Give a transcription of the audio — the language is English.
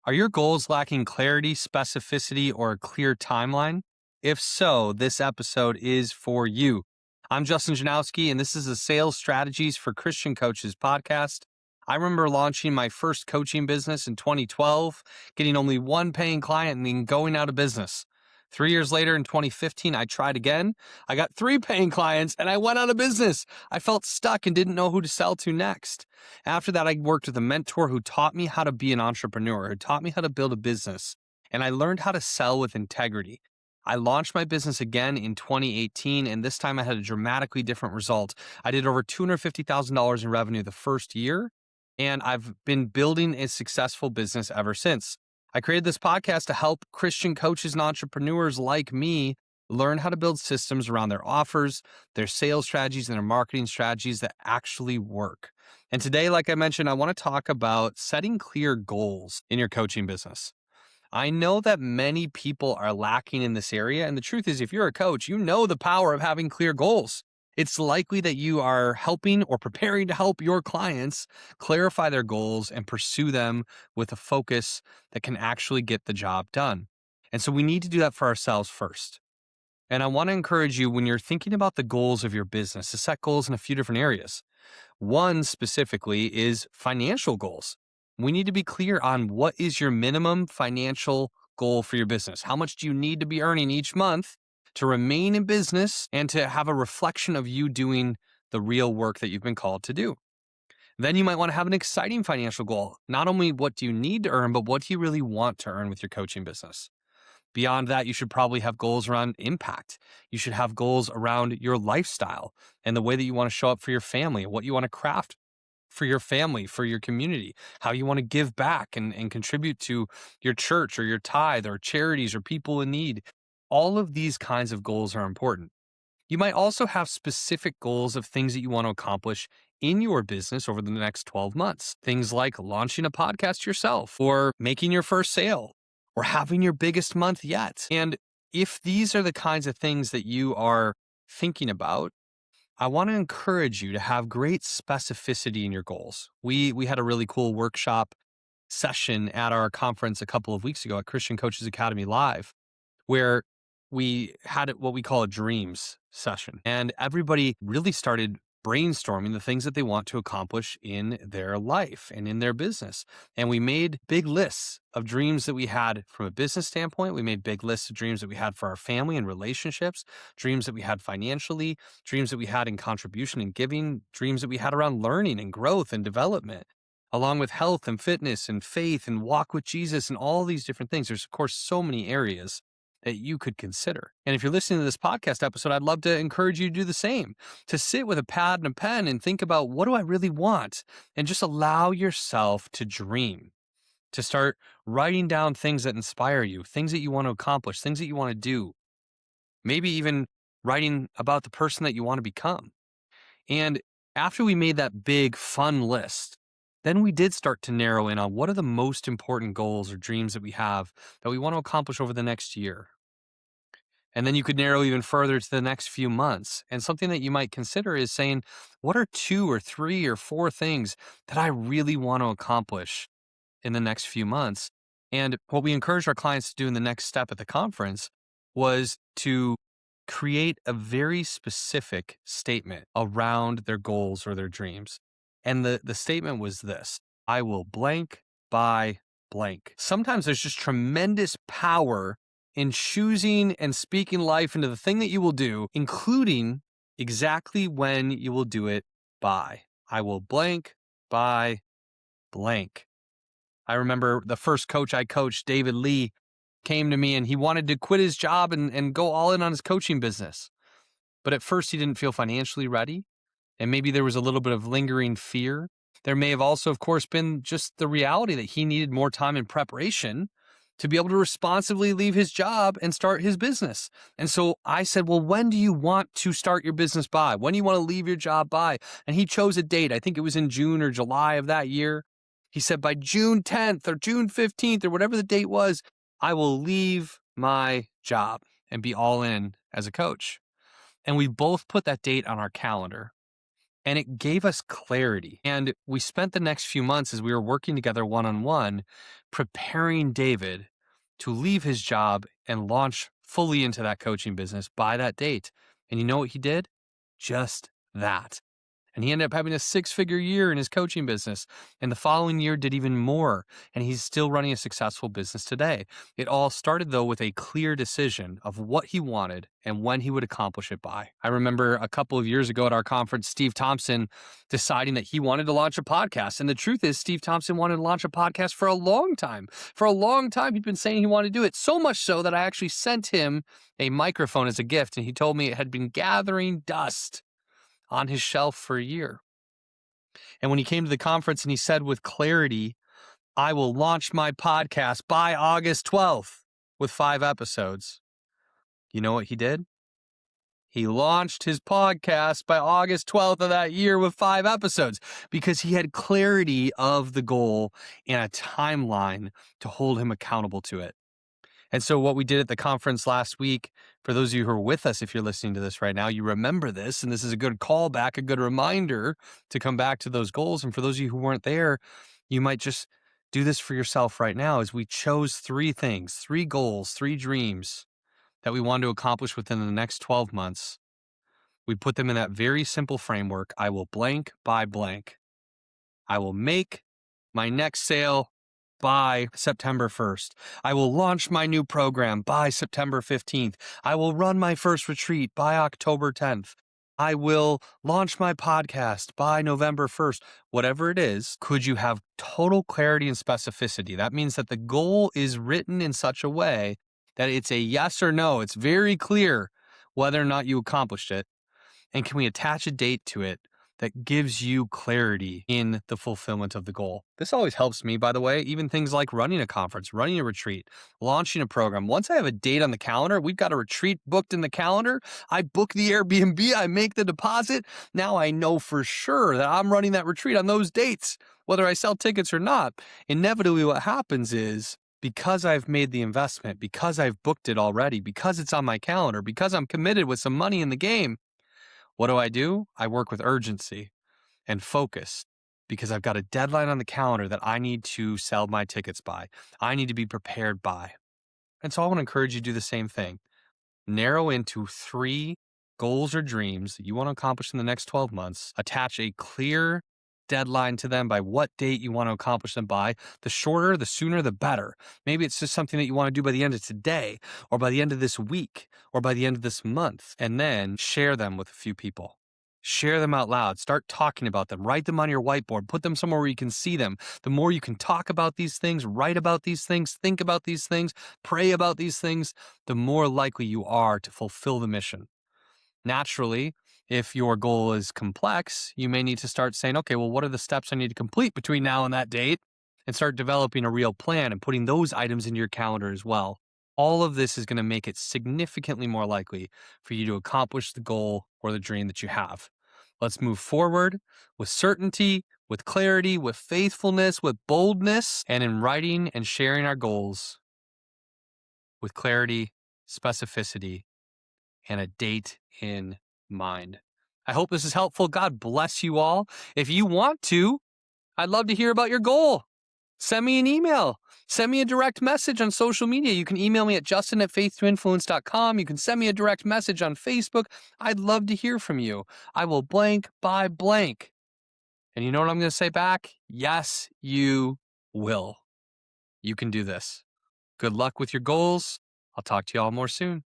Are your goals lacking clarity, specificity, or a clear timeline? If so, this episode is for you. I'm Justin Janowski, and this is the Sales Strategies for Christian Coaches podcast. I remember launching my first coaching business in 2012, getting only one paying client and then going out of business. 3 years later in 2015, I tried again. I got 3 paying clients and I went out of business. I felt stuck and didn't know who to sell to next. After that, I worked with a mentor who taught me how to be an entrepreneur, who taught me how to build a business, and I learned how to sell with integrity. I launched my business again in 2018, and this time I had a dramatically different result. I did over $250,000 in revenue the first year, and I've been building a successful business ever since. I created this podcast to help Christian coaches and entrepreneurs like me learn how to build systems around their offers, their sales strategies, and their marketing strategies that actually work. And today, like I mentioned, I want to talk about setting clear goals in your coaching business. I know that many people are lacking in this area. And the truth is, if you're a coach, you know the power of having clear goals. It's likely that you are helping or preparing to help your clients clarify their goals and pursue them with a focus that can actually get the job done. And so we need to do that for ourselves first. And I want to encourage you, when you're thinking about the goals of your business, to set goals in a few different areas. One specifically is financial goals. We need to be clear on what is your minimum financial goal for your business. How much do you need to be earning each month to remain in business and to have a reflection of you doing the real work that you've been called to do? Then you might want to have an exciting financial goal. Not only what do you need to earn, but what do you really want to earn with your coaching business? Beyond that, you should probably have goals around impact. You should have goals around your lifestyle and the way that you want to show up for your family, what you want to craft for your family, for your community, how you want to give back and contribute to your church or your tithe or charities or people in need. All of these kinds of goals are important. You might also have specific goals of things that you want to accomplish in your business over the next 12 months. Things like launching a podcast yourself, or making your first sale, or having your biggest month yet. And if these are the kinds of things that you are thinking about, I want to encourage you to have great specificity in your goals. We had a really cool workshop session at our conference a couple of weeks ago at Christian Coaches Academy Live, where we had what we call a dreams session. And everybody really started brainstorming the things that they want to accomplish in their life and in their business. And we made big lists of dreams that we had from a business standpoint. We made big lists of dreams that we had for our family and relationships, dreams that we had financially, dreams that we had in contribution and giving, dreams that we had around learning and growth and development, along with health and fitness and faith and walk with Jesus and all these different things. There's, of course, so many areas that you could consider. And if you're listening to this podcast episode, I'd love to encourage you to do the same, to sit with a pad and a pen and think about, what do I really want? And just allow yourself to dream, to start writing down things that inspire you, things that you want to accomplish, things that you want to do, maybe even writing about the person that you want to become. And after we made that big fun list, then we did start to narrow in on what are the most important goals or dreams that we have that we want to accomplish over the next year. And then you could narrow even further to the next few months. And something that you might consider is saying, what are 2 or 3 or 4 things that I really want to accomplish in the next few months? And what we encouraged our clients to do in the next step at the conference was to create a very specific statement around their goals or their dreams. And the statement was this: I will blank by blank. Sometimes there's just tremendous power in choosing and speaking life into the thing that you will do, including exactly when you will do it by. I will blank by blank. I remember the first coach I coached, David Lee, came to me and he wanted to quit his job and go all in on his coaching business. But at first he didn't feel financially ready. And maybe there was a little bit of lingering fear. There may have also, of course, been just the reality that he needed more time in preparation to be able to responsibly leave his job and start his business. And so I said, well, when do you want to start your business by? When do you want to leave your job by? And he chose a date. I think it was in June or July of that year. He said, by June 10th or June 15th or whatever the date was, I will leave my job and be all in as a coach. And we both put that date on our calendar. And it gave us clarity. And we spent the next few months as we were working together one-on-one, preparing David to leave his job and launch fully into that coaching business by that date. And you know what he did? Just that. And he ended up having a 6-figure year in his coaching business. And the following year did even more. And he's still running a successful business today. It all started, though, with a clear decision of what he wanted and when he would accomplish it by. I remember a couple of years ago at our conference, Steve Thompson deciding that he wanted to launch a podcast. And the truth is, Steve Thompson wanted to launch a podcast for a long time. For a long time, he'd been saying he wanted to do it. So much so that I actually sent him a microphone as a gift. And he told me it had been gathering dust on his shelf for a year. And when he came to the conference and he said with clarity, I will launch my podcast by August 12th with 5 episodes. You know what he did? He launched his podcast by August 12th of that year with 5 episodes because he had clarity of the goal and a timeline to hold him accountable to it. And so what we did at the conference last week, for those of you who are with us, if you're listening to this right now, you remember this, and this is a good callback, a good reminder to come back to those goals. And for those of you who weren't there, you might just do this for yourself right now, as we chose 3 things, 3 goals, 3 dreams that we wanted to accomplish within the next 12 months. We put them in that very simple framework. I will blank by blank. I will make my next sale by September 1st. I will launch my new program by September 15th. I will run my first retreat by October 10th. I will launch my podcast by November 1st. Whatever it is, could you have total clarity and specificity? That means that the goal is written in such a way that it's a yes or no. It's very clear whether or not you accomplished it. And can we attach a date to it that gives you clarity in the fulfillment of the goal? This always helps me, by the way, even things like running a conference, running a retreat, launching a program. Once I have a date on the calendar, we've got a retreat booked in the calendar, I book the Airbnb, I make the deposit. Now I know for sure that I'm running that retreat on those dates, whether I sell tickets or not. Inevitably, what happens is, because I've made the investment, because I've booked it already, because it's on my calendar, because I'm committed with some money in the game, what do? I work with urgency and focus because I've got a deadline on the calendar that I need to sell my tickets by. I need to be prepared by. And so I want to encourage you to do the same thing. Narrow into 3 goals or dreams that you want to accomplish in the next 12 months. Attach a clear deadline to them by what date you want to accomplish them by. The shorter, the sooner, the better. Maybe it's just something that you want to do by the end of today, or by the end of this week, or by the end of this month. And then share them with a few people. Share them out loud. Start talking about them. Write them on your whiteboard. Put them somewhere where you can see them. The more you can talk about these things, write about these things, think about these things, pray about these things, the more likely you are to fulfill the mission. Naturally, if your goal is complex, you may need to start saying, okay, well, what are the steps I need to complete between now and that date? And start developing a real plan and putting those items into your calendar as well. All of this is going to make it significantly more likely for you to accomplish the goal or the dream that you have. Let's move forward with certainty, with clarity, with faithfulness, with boldness, and in writing and sharing our goals with clarity, specificity, and a date in mind. I hope this is helpful. God bless you all. If you want to, I'd love to hear about your goal. Send me an email. Send me a direct message on social media. You can email me at justin@faithtoinfluence.com. You can send me a direct message on Facebook. I'd love to hear from you. I will blank by blank. And you know what I'm going to say back? Yes, you will. You can do this. Good luck with your goals. I'll talk to you all more soon.